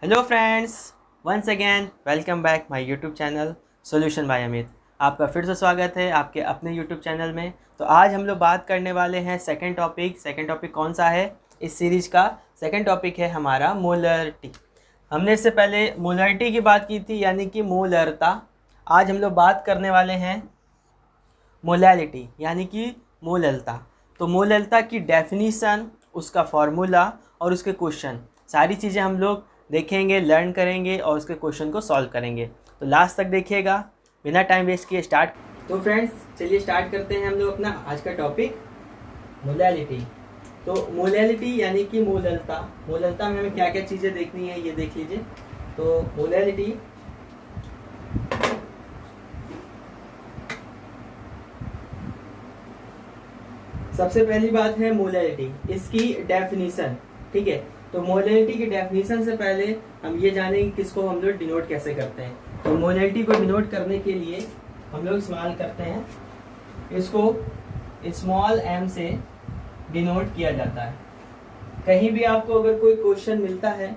Hello friends, once again welcome back my YouTube channel solution by Amit. आपका फिर से स्वागत है आपके अपने यूट्यूब चैनल में। तो आज हम लोग बात करने वाले हैं सेकंड टॉपिक कौन सा है इस सीरीज़ का? सेकंड टॉपिक है हमारा मोलरिटी। हमने इससे पहले मोलरिटी की बात की थी, यानी कि मोलरता। आज हम लोग बात करने वाले हैं मोलैलिटी, यानी कि मोललता। तो मोललता की डेफिनीसन, उसका फार्मूला और उसके क्वेश्चन, सारी चीज़ें हम लोग देखेंगे, लर्न करेंगे और उसके क्वेश्चन को सॉल्व करेंगे। तो लास्ट तक देखिएगा, बिना टाइम वेस्ट किए स्टार्ट। तो फ्रेंड्स चलिए स्टार्ट करते हैं हम लोग अपना आज का टॉपिक मोलैलिटी। तो मोलैलिटी यानी कि मोललता। मोललता में हमें क्या क्या चीज़ें देखनी है ये देख लीजिए। तो मोलैलिटी सबसे पहली बात है मोलैलिटी, इसकी डेफिनीशन। ठीक है, तो मोलैलिटी की डेफिनीशन से पहले हम ये जानेंगे किसको हम लोग डिनोट कैसे करते हैं। तो मोलैलिटी को डिनोट करने के लिए हम लोग इस्तेमाल करते हैं, इसको स्मॉल m से डिनोट किया जाता है। कहीं भी आपको अगर कोई क्वेश्चन मिलता है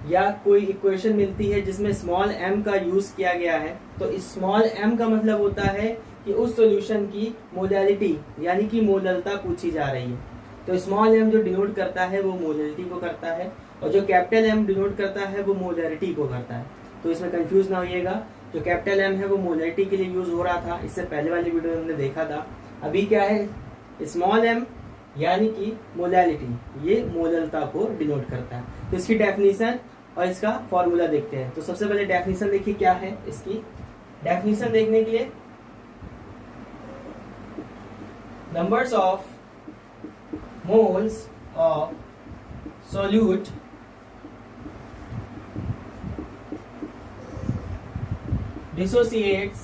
या कोई इक्वेशन मिलती है जिसमें स्मॉल m का यूज किया गया है, तो स्मॉल m का मतलब होता है कि उस सॉल्यूशन की मोलैलिटी यानी कि मोललता पूछी जा रही है। तो स्मॉल m जो डिनोट करता है वो मोलैलिटी को करता है, और जो कैपिटल M डिनोट करता है वो मोलैरिटी को करता है। तो इसमें कंफ्यूज ना होइएगा, जो कैपिटल M है वो मोलैरिटी के लिए यूज हो रहा था, इससे पहले वाली वीडियो में हमने देखा था। अभी क्या है, स्मॉल m यानी कि मोलैलिटी, ये मोललता को डिनोट करता है। तो इसकी डेफिनेशन और इसका फॉर्मूला देखते हैं। तो सबसे पहले डेफिनेशन देखिए क्या है। इसकी डेफिनेशन देखने के लिए numbers of moles of solute dissociates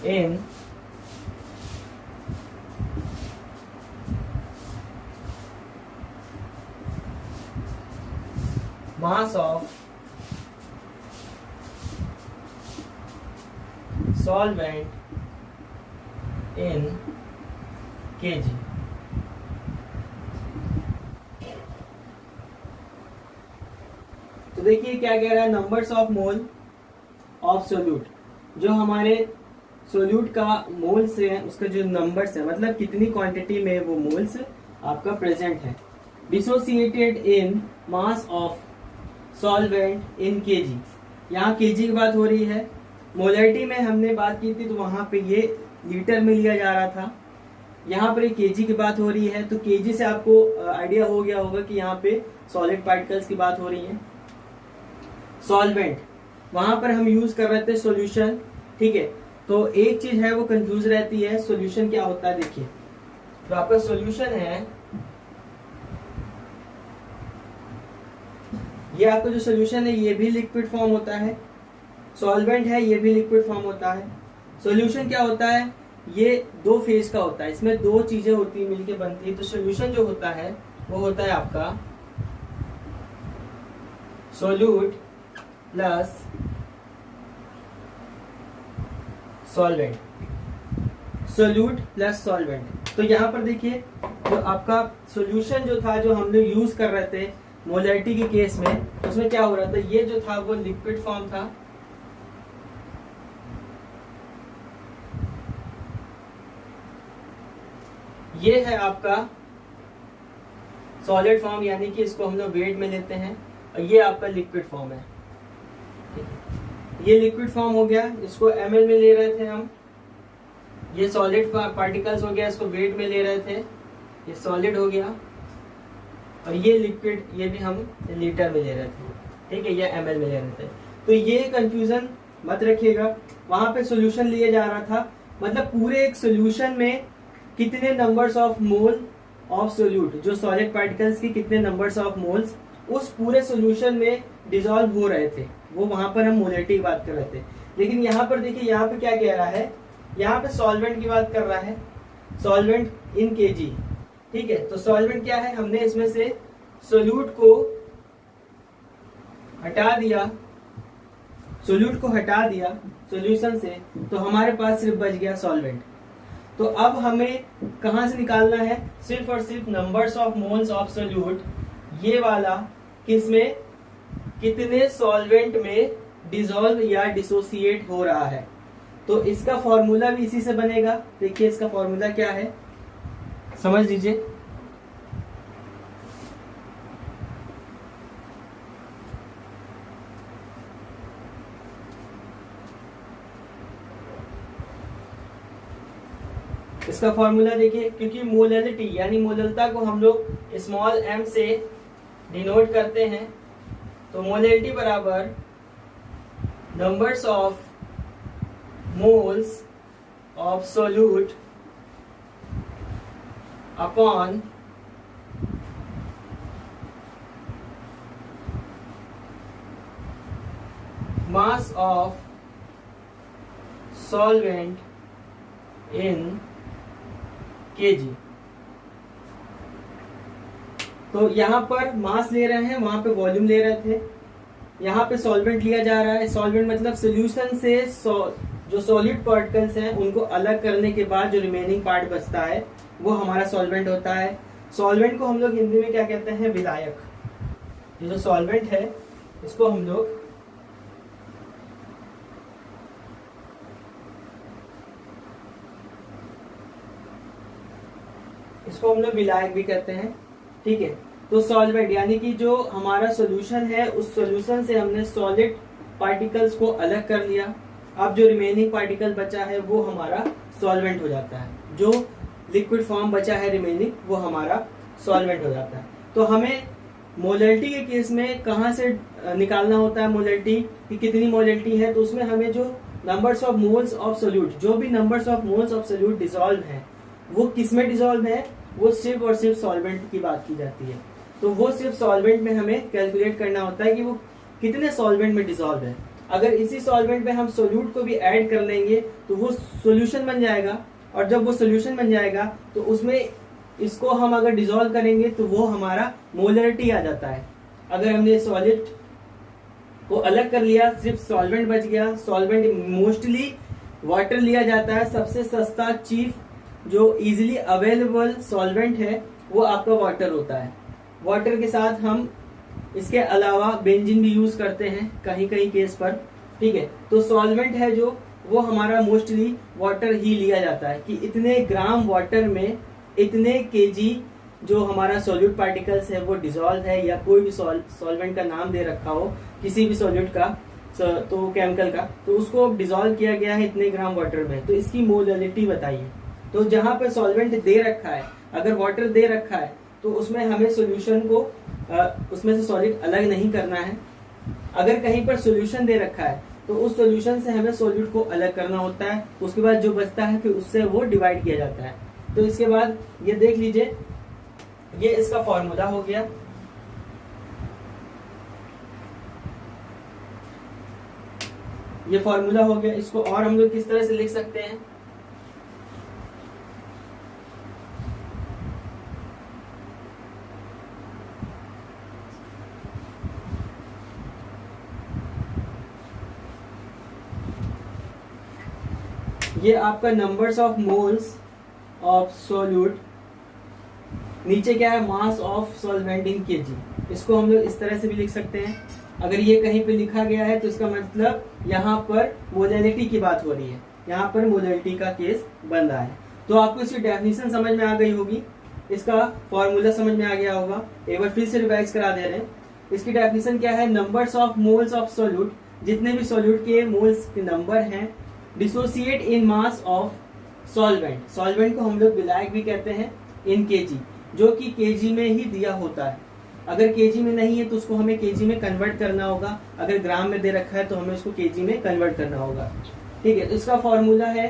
in mass of solvent in kg। तो देखिए क्या कह रहा है, numbers of mole of solute. जो हमारे सोल्यूट का मोल्स है उसका जो नंबर्स है, मतलब कितनी क्वांटिटी में वो मोल्स आपका प्रेजेंट है, dissociated in mass of solvent in KG. यहाँ केजी की बात हो रही है। मोलैरिटी में हमने बात की थी तो वहां पे ये लीटर में लिया जा रहा था, यहाँ पर केजी की बात हो रही है। तो केजी से आपको आइडिया हो गया होगा कि यहाँ पे सॉलिड पार्टिकल्स की बात हो रही है। सॉल्वेंट वहां पर हम यूज कर रहे थे सॉल्यूशन। ठीक है, तो एक चीज है वो कंफ्यूज रहती है, सॉल्यूशन क्या होता है। देखिए, तो आपका सॉल्यूशन है, ये आपका जो सॉल्यूशन है ये भी लिक्विड फॉर्म होता है, सॉल्वेंट है ये भी लिक्विड फॉर्म होता है। सॉल्यूशन क्या होता है, ये दो फेज का होता है, इसमें दो चीजें होती है मिलके बनती है। तो सॉल्यूशन जो होता है वो होता है आपका solute plus solvent, solute plus solvent. तो यहाँ पर देखिए, जो आपका सॉल्यूशन जो था, जो हम लोग यूज कर रहे थे मोलैरिटी के केस में, उसमें क्या हो रहा था, ये जो था वो लिक्विड फॉर्म था, ये है आपका सॉलिड फॉर्म, यानी कि इसको हम लोग वेट में लेते हैं, और ये आपका लिक्विड फॉर्म है। ये लिक्विड फॉर्म हो गया, इसको ml में ले रहे थे हम। ये सॉलिड पार्टिकल्स हो गया, इसको वेट में ले रहे थे, ये सॉलिड हो गया। और ये लिक्विड, ये भी हम लीटर में ले रहे थे। ठीक है, ये ml में ले रहे थे। तो ये कंफ्यूजन मत रखिएगा, वहां पे सॉल्यूशन लिया जा रहा था, मतलब पूरे एक सॉल्यूशन में कितने numbers of mole of solute, जो सॉलिड पार्टिकल्स की कितने नंबर्स ऑफ मोल्स उस पूरे सॉल्यूशन में डिसॉल्व हो रहे थे, वो वहां पर हम मोलैरिटी की बात कर रहे थे। लेकिन यहाँ पर देखिए, यहाँ पे क्या कह रहा है, यहाँ पे सॉल्वेंट की बात कर रहा है, सॉल्वेंट इन केजी। ठीक है, तो सॉल्वेंट क्या है, हमने इसमें से सोल्यूट को हटा दिया, सोल्यूट को हटा दिया सॉल्यूशन से, तो हमारे पास सिर्फ बच गया सॉल्वेंट। तो अब हमें कहाँ से निकालना है, सिर्फ और सिर्फ numbers of moles of solute, ये वाला किसमें, कितने सॉल्वेंट में डिसॉल्व या डिसोसिएट हो रहा है। तो इसका फॉर्मूला भी इसी से बनेगा। देखिए इसका फॉर्मूला क्या है, समझ लीजिए। इसका फॉर्मूला देखिए, क्योंकि मोलैलिटी यानी मोललता को हम लोग स्मॉल m से डिनोट करते हैं, तो मोलैलिटी बराबर numbers of moles of solute upon mass of solvent in kg। तो यहाँ पर मास ले रहे हैं, वहां पे वॉल्यूम ले रहे थे, यहाँ पे सॉल्वेंट लिया जा रहा है। सॉल्वेंट मतलब सोल्यूशन से जो सॉलिड पार्टिकल्स हैं उनको अलग करने के बाद जो रिमेनिंग पार्ट बचता है वो हमारा सॉल्वेंट होता है। सॉल्वेंट को हम लोग हिंदी में क्या कहते हैं, विलायक। ये जो सॉल्वेंट है इसको हम लोग विलायक भी कहते हैं, ठीक है। तो सॉल्वेंट यानी कि जो हमारा सॉल्यूशन है, उस सॉल्यूशन से हमने सॉलिड पार्टिकल्स को अलग कर लिया। अब जो रिमेनिंग पार्टिकल बचा है वो हमारा सॉल्वेंट हो जाता है। जो लिक्विड फॉर्म बचा है रिमेनिंग वो हमारा सॉल्वेंट हो जाता है। तो हमें मोलैलिटी के केस में कहाँ से निकालना होता है मोलैलिटी कि कितनी मोलैलिटी है, तो उसमें हमें जो numbers of moles of solute, जो भी numbers of moles of solute dissolve है वो किस में डिसॉल्व है, वो सिर्फ और सिर्फ सॉल्वेंट की बात की जाती है। तो वो सिर्फ सॉल्वेंट में हमें कैलकुलेट करना होता है कि वो कितने सॉल्वेंट में डिसॉल्व है। अगर इसी सॉल्वेंट में हम सोल्यूट को भी ऐड कर लेंगे तो वो सॉल्यूशन बन जाएगा, और जब वो सॉल्यूशन बन जाएगा तो उसमें इसको हम अगर डिसॉल्व करेंगे तो वो हमारा मोलैलिटी आ जाता है। अगर हमने सॉलिड को अलग कर लिया, सिर्फ सॉल्वेंट बच गया। सॉल्वेंट मोस्टली वाटर लिया जाता है, सबसे सस्ता चीफ जो इजीली अवेलेबल सॉल्वेंट है वो आपका वाटर होता है। वाटर के साथ हम इसके अलावा बेंजीन भी यूज करते हैं कहीं कहीं केस पर, ठीक है। तो सॉल्वेंट है जो वो हमारा मोस्टली वाटर ही लिया जाता है कि इतने ग्राम वाटर में इतने केजी जो हमारा सॉल्यूट पार्टिकल्स है वो डिसॉल्व है, या कोई भी सॉल्वेंट का नाम दे रखा हो किसी भी सॉल्यूट का, तो केमिकल का, तो उसको डिसॉल्व किया गया है इतने ग्राम वाटर में, तो इसकी मोलैलिटी बताइए। तो जहां पर सॉल्वेंट दे रखा है, अगर वाटर दे रखा है तो उसमें हमें सॉल्यूशन को उसमें से सॉलिड अलग नहीं करना है। अगर कहीं पर सॉल्यूशन दे रखा है तो उस सॉल्यूशन से हमें सॉल्यूट को अलग करना होता है। उसके बाद जो बचता है फिर उससे वो डिवाइड किया जाता है। तो इसके बाद ये देख लीजिए, ये इसका फॉर्मूला हो गया। ये फॉर्मूला हो गया। इसको और हम लोग किस तरह से लिख सकते हैं, ये आपका numbers of moles of solute, नीचे क्या है, mass of solvent in KG. इसको हम लोग इस तरह से भी लिख सकते हैं। अगर ये कहीं पे लिखा गया है तो इसका मतलब यहाँ पर मोलैलिटी की बात हो रही है, यहाँ पर मोलैलिटी का केस बन रहा है। तो आपको इसकी डेफिनेशन समझ में आ गई होगी, इसका फॉर्मूला समझ में आ गया होगा। एक बार फिर से रिवाइज करा दे रहे हैं। इसकी डेफिनेशन क्या है, numbers of moles of solute, जितने भी सोल्यूट के मोल्स के नंबर हैं, dissociate in mass of solvent, solvent को हम लोग विलायक भी कहते हैं, इन केजी, जो कि केजी में ही दिया होता है। अगर केजी में नहीं है तो उसको हमें केजी में कन्वर्ट करना होगा। अगर ग्राम में दे रखा है तो हमें उसको केजी में कन्वर्ट करना होगा, ठीक है। तो इसका फॉर्मूला है,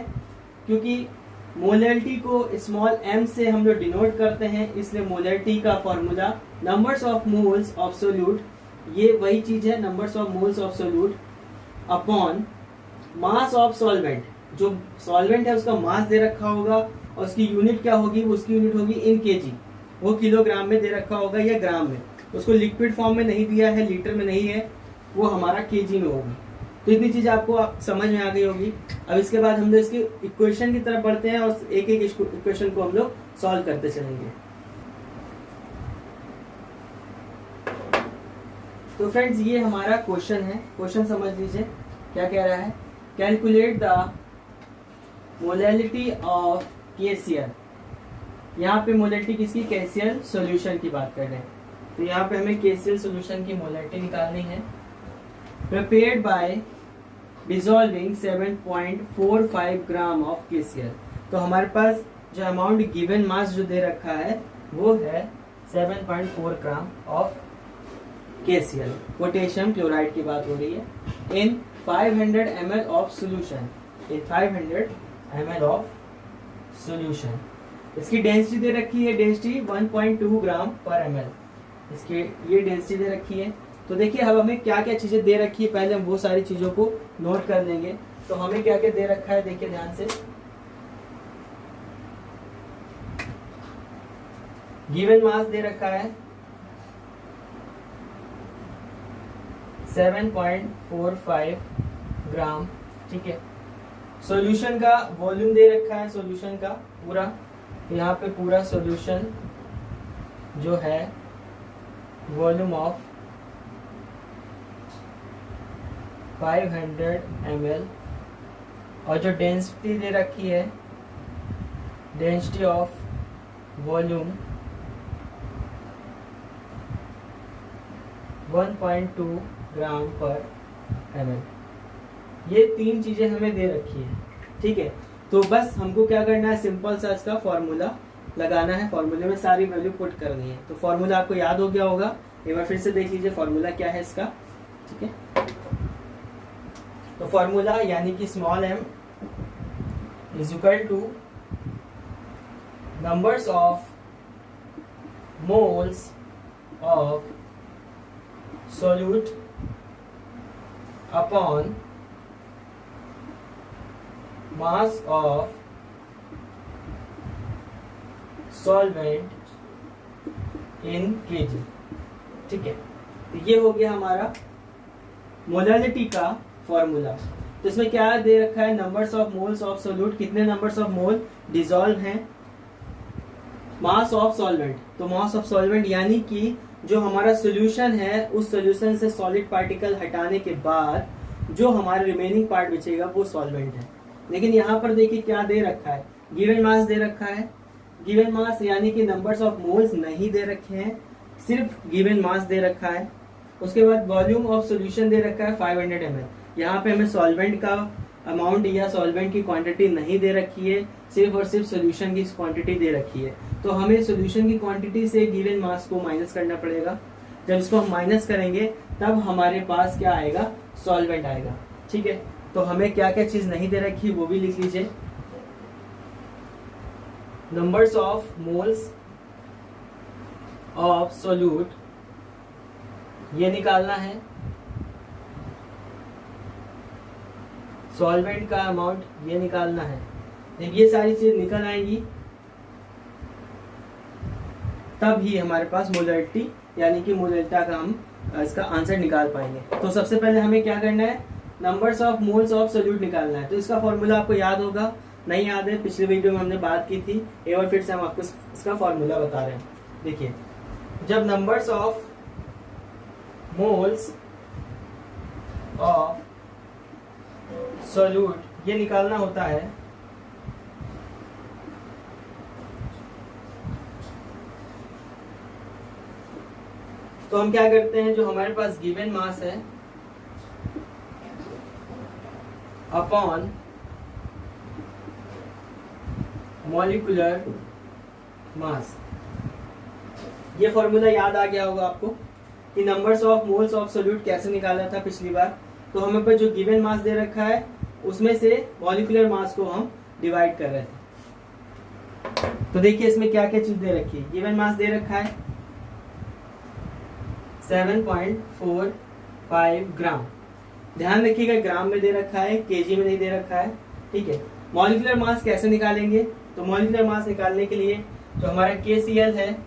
क्योंकि मोलैलिटी को स्मॉल m से हम लोग डिनोट करते हैं, इसलिए मोलैलिटी का formula numbers of moles of solute, ये वही चीज है, numbers of moles of solute upon mass of solvent. जो सॉल्वेंट है उसका मास दे रखा होगा और उसकी यूनिट क्या होगी, उसकी यूनिट होगी इन केजी। वो किलोग्राम में दे रखा होगा या ग्राम में, उसको लिक्विड फॉर्म में नहीं दिया है, लीटर में नहीं है, वो हमारा केजी में होगा। तो इतनी चीज आपको समझ में आ गई होगी। अब इसके बाद हम लोग इसकी इक्वेशन की तरफ बढ़ते हैं और एक एक इक्वेशन को हम लोग सॉल्व करते चलेंगे। तो फ्रेंड्स ये हमारा क्वेश्चन है। क्वेश्चन समझ लीजिए क्या कह रहा है, calculate the molality of KCl। यहाँ पे मोलैलिटी किसकी, KCl सॉल्यूशन की बात कर रहे हैं। तो यहाँ पे हमें KCl सॉल्यूशन की मोलैलिटी निकालनी है। Prepared by dissolving 7.45 gram of KCl। तो हमारे पास जो अमाउंट गिवन मास जो दे रखा है वो है 7.4 gram of KCl, potassium chloride की बात हो रही है, इन 500 ml of solution, in 500 ml of solution. इसकी डेंसिटी दे रखी है, डेंसिटी 1.2 ग्राम पर ml, इसकी ये डेंसिटी दे रखी है। तो देखिए अब हमें क्या क्या चीजें दे रखी है, पहले हम वो सारी चीजों को नोट कर लेंगे। तो हमें क्या क्या दे रखा है देखिए ध्यान से। गिवन मास दे रखा है 7.45 ग्राम, ठीक है। सॉल्यूशन का वॉल्यूम दे रखा है, सॉल्यूशन का पूरा, यहाँ पे पूरा सॉल्यूशन जो है वॉल्यूम ऑफ 500 ml, और जो डेंसिटी दे रखी है, डेंसिटी ऑफ वॉल्यूम 1.2 ग्राम पर ml। ये तीन चीजें हमें दे रखी है, ठीक है। तो बस हमको क्या करना है, सिंपल सा इसका फॉर्मूला लगाना है, फॉर्मूले में सारी वैल्यू पुट करनी है। तो फॉर्मूला आपको याद हो गया होगा, एक बार फिर से देख लीजिए फॉर्मूला क्या है इसका, ठीक है। तो फॉर्मूला यानी कि small m is equal two numbers of moles of solute upon mass of solvent in kg, ठीक है। तो ये हो गया हमारा मोलैलिटी का फॉर्मूला। तो इसमें क्या दे रखा है, numbers of moles of solute, कितने नंबर्स ऑफ मोल डिसॉल्व हैं, मास ऑफ सॉल्वेंट। तो मास ऑफ सॉल्वेंट यानी कि जो हमारा सॉल्यूशन है उस सॉल्यूशन से सॉलिड पार्टिकल हटाने के बाद जो हमारा रिमेनिंग पार्ट बचेगा वो सॉल्वेंट है। लेकिन यहाँ पर देखिए क्या दे रखा है, गिवन मास दे रखा है। गिवन मास यानी कि नंबर्स ऑफ मोल्स नहीं दे रखे हैं, सिर्फ गिवन मास दे रखा है। उसके बाद वॉल्यूम ऑफ सॉल्यूशन दे रखा है 500 ml। यहाँ पे हमें सॉल्वेंट का अमाउंट या सॉल्वेंट की क्वांटिटी नहीं दे रखी है, सिर्फ और सिर्फ सोल्यूशन की क्वांटिटी दे रखी है। तो हमें सोल्यूशन की क्वांटिटी से गिवन मास को माइनस करना पड़ेगा। जब इसको हम माइनस करेंगे तब हमारे पास क्या आएगा, सॉल्वेंट आएगा, ठीक है। तो हमें क्या क्या चीज नहीं दे रखी वो भी लिख लीजिए। Numbers of moles of solute ये निकालना है, सॉल्वेंट का अमाउंट ये निकालना है। जब ये सारी चीज निकल आएंगी तब ही हमारे पास मोलैलिटी यानी कि मोलैलिटी का हम इसका आंसर निकाल पाएंगे। तो सबसे पहले हमें क्या करना है, numbers of moles of solute निकालना है। तो इसका फॉर्मूला आपको याद होगा, नहीं याद है पिछले वीडियो में हमने बात की थी, एक बार फिर से हम आपको इसका फॉर्मूला बता रहे हैं। देखिए जब numbers of moles of solute ये निकालना होता है तो हम क्या करते हैं, जो हमारे पास गिवन मास है अपॉन मॉलिक्यूलर मास, ये फॉर्मूला याद आ गया होगा आपको कि numbers of moles of solute कैसे निकाला था पिछली बार। तो हमें पर जो गिवन मास दे रखा है उसमें से मॉलिक्यूलर मास को हम डिवाइड कर रहे थे। तो देखिए इसमें क्या क्या चीज दे रखी है, गिवन मास दे रखा है 7.45 ग्राम, ध्यान रखिएगा ग्राम में दे रखा है, केजी में नहीं दे रखा है, ठीक है। मॉलिक्यूलर मास कैसे निकालेंगे, तो मॉलिक्यूलर मास निकालने के लिए जो हमारा KCl है,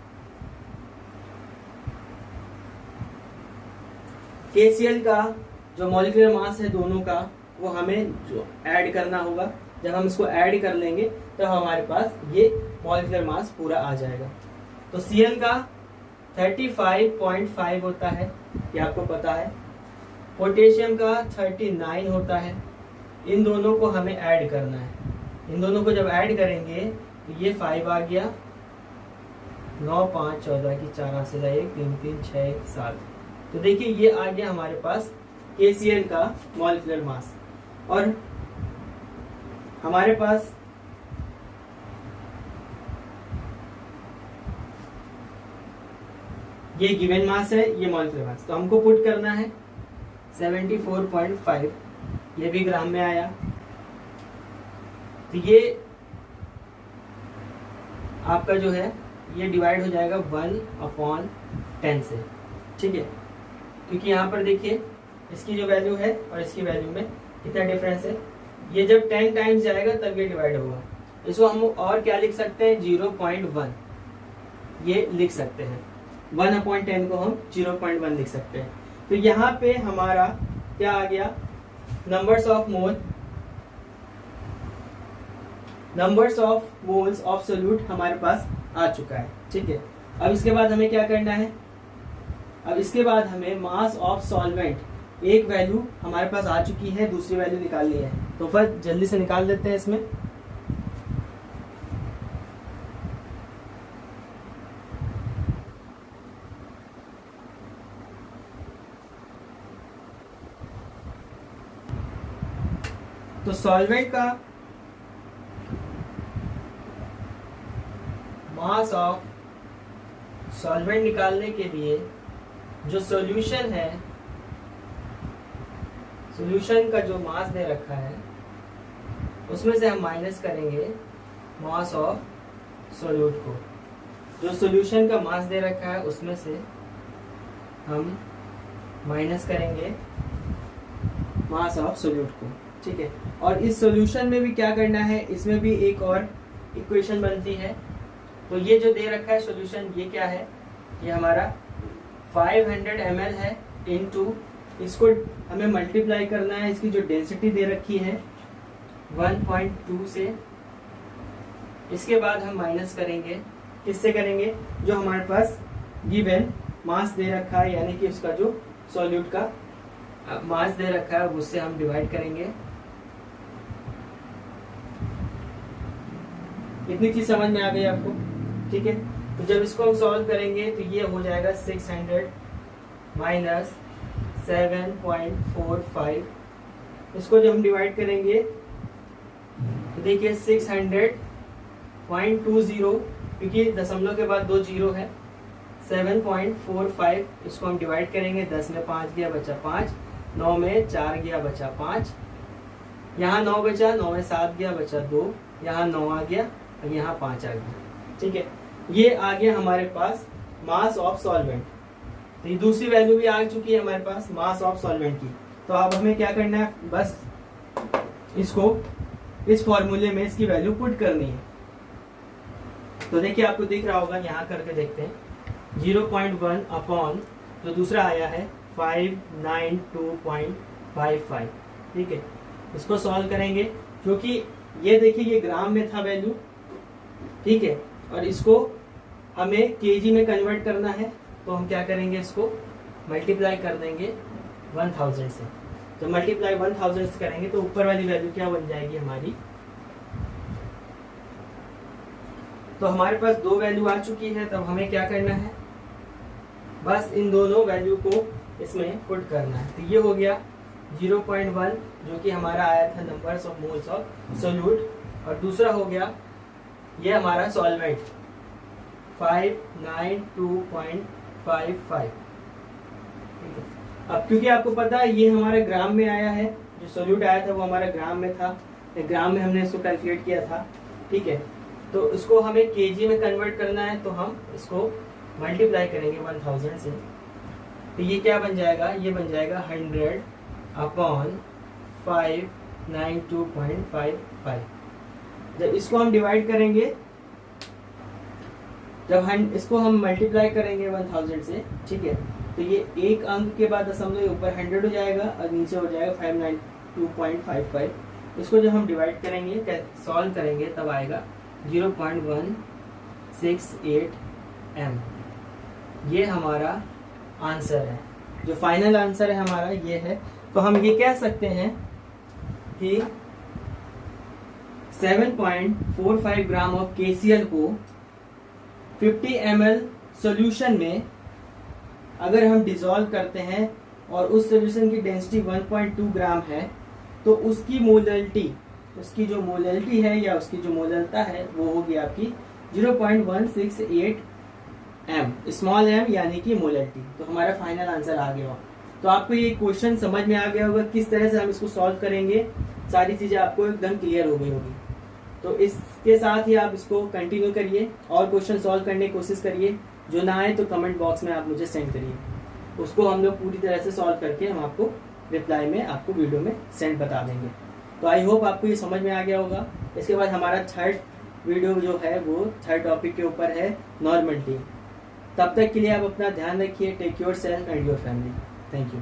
KCl का जो मॉलिक्यूलर मास है दोनों का वो हमें जो ऐड करना होगा। जब हम इसको ऐड कर लेंगे तब हमारे पास ये मॉलिक्यूलर मास पूरा आ जाएगा। तो Cl का 35.5 होता है, ये आपको पता है। पोटेशियम का 39 होता है। इन दोनों को हमें ऐड करना है। इन दोनों को जब ऐड करेंगे तो ये 5 आ गया, 9 5 14 की 4 से 1 3 3 6 7। तो देखिए ये आ गया हमारे पास KCl का मॉलिक्यूलर मास। और हमारे पास ये गिवन मास है, ये मॉलिक्यूलर मास। तो हमको पुट करना है 74.5, ये भी ग्राम में आया। तो ये आपका जो है ये डिवाइड हो जाएगा 1/10 से, ठीक है। क्योंकि यहाँ पर देखिए इसकी जो वैल्यू है और इसकी वैल्यू में कितना डिफरेंस है। ये जब 10 टाइम्स जाएगा तब ये डिवाइड होगा। इसको हम और क्या लिख सकते हैं, 0.1 ये लिख सकते हैं। 1/10 को हम 0.1 लिख सकते हैं। तो यहाँ पे हमारा क्या आ गया, numbers of moles of solute हमारे पास आ चुका है, ठीक है। अब इसके बाद हमें क्या करना है, अब इसके बाद हमें मास ऑफ सॉल्वेंट, एक वैल्यू हमारे पास आ चुकी है, दूसरी वैल्यू निकालनी है। तो फिर जल्दी से निकाल देते हैं इसमें। तो सॉल्वेंट का मास ऑफ सॉल्वेंट निकालने के लिए जो सॉल्यूशन है, सॉल्यूशन का जो मास दे रखा है उसमें से हम माइनस करेंगे मास ऑफ सोल्यूट को। जो सॉल्यूशन का मास दे रखा है उसमें से हम माइनस करेंगे मास ऑफ सोल्यूट को, ठीक है। और इस सॉल्यूशन में भी क्या करना है, इसमें भी एक और इक्वेशन बनती है। तो ये जो दे रखा है सॉल्यूशन, ये क्या है, ये हमारा 500 ml है, इनटू इसको हमें मल्टीप्लाई करना है, इसकी जो डेंसिटी दे रखी है 1.2 से। इसके बाद हम माइनस करेंगे, किससे करेंगे, जो हमारे पास गिवन मास दे रखा है, यानी कि उसका जो सॉल्यूट का मास दे रखा है उससे हम डिवाइड करेंगे। इतनी चीज समझ में आ गई आपको, ठीक है। तो जब इसको हम सॉल्व करेंगे तो ये हो जाएगा 600 माइनस 7.45। इसको जब हम डिवाइड करेंगे तो देखिए 600.20, क्योंकि दशमलव के बाद 2 जीरो है, 7.45। इसको हम डिवाइड करेंगे, 10 में 5 गया बचा 5, 9 में 4 गया बचा 5, यहाँ 9 बचा, 9 में 7 गया बचा 2, यहाँ 9 आ गया और यहाँ 5 आ गया, ठीक है। ये आ गया हमारे पास मास ऑफ सॉल्वेंट। तो ये दूसरी वैल्यू भी आ चुकी है हमारे पास मास ऑफ सॉल्वेंट की। तो अब हमें क्या करना है, बस इसको इस फॉर्मूले में इसकी वैल्यू पुट करनी है। तो देखिए आपको दिख रहा होगा, यहाँ करके देखते हैं, 0.1 अपॉन जो दूसरा आया है 592.55, ठीक है। इसको सॉल्व करेंगे, क्योंकि ये देखिए ये ग्राम में था वैल्यू, ठीक है, और इसको हमें केजी में कन्वर्ट करना है। तो हम क्या करेंगे, इसको मल्टीप्लाई कर देंगे 1000 से। जब मल्टीप्लाई 1000 से करेंगे तो ऊपर वाली वैल्यू क्या बन जाएगी हमारी। तो हमारे पास 2 वैल्यू आ चुकी है। तब हमें क्या करना है, बस इन दोनों वैल्यू को इसमें पुट करना है। तो ये हो गया 0.1 जो कि हमारा आया था numbers of moles of solute, और दूसरा हो गया ये हमारा सॉल्वेंट 592.55। अब क्योंकि आपको पता है ये हमारे ग्राम में आया है, जो सोल्यूट आया था वो हमारा ग्राम में था, ग्राम में हमने इसको कैलकुलेट किया था, ठीक है। तो इसको हमें केजी में कन्वर्ट करना है, तो हम इसको मल्टीप्लाई करेंगे 1000 से। तो ये क्या बन जाएगा, ये बन जाएगा 100 अपॉन 592.55। जब इसको हम डिवाइड करेंगे, जब हम इसको हम मल्टीप्लाई करेंगे 1000 से, ठीक है, तो ये एक अंक के बाद दशमलव ऊपर 100 हो जाएगा और नीचे हो जाएगा 592.55। इसको जब हम डिवाइड करेंगे, सॉल्व करेंगे, तब आएगा 0.168 m। ये हमारा आंसर है, जो फाइनल आंसर है हमारा ये है। तो हम ये कह सकते हैं कि 7.45 ग्राम ऑफ KCl को 50 ml सॉल्यूशन में अगर हम डिसॉल्व करते हैं और उस सॉल्यूशन की डेंसिटी 1.2 ग्राम है, तो उसकी मोलैलिटी, उसकी जो मोलैलिटी है या उसकी जो मोललता है वो होगी आपकी 0.168 m, स्मॉल m यानी कि मोलैलिटी। तो हमारा फाइनल आंसर आ गया। तो आपको ये क्वेश्चन समझ में आ गया होगा किस तरह से हम इसको सॉल्व करेंगे, सारी चीजें आपको एकदम क्लियर हो गई होगी। तो इसके साथ ही आप इसको कंटिन्यू करिए और क्वेश्चन सॉल्व करने की कोशिश करिए। जो ना आए तो कमेंट बॉक्स में आप मुझे सेंड करिए, उसको हम लोग पूरी तरह से सॉल्व करके हम आपको रिप्लाई में आपको वीडियो में सेंड बता देंगे। तो आई होप आपको ये समझ में आ गया होगा। इसके बाद हमारा थर्ड वीडियो जो है वो थर्ड टॉपिक के ऊपर है, नॉर्मलिटी। तब तक के लिए आप अपना ध्यान रखिए। Take yourself and your family. Thank you.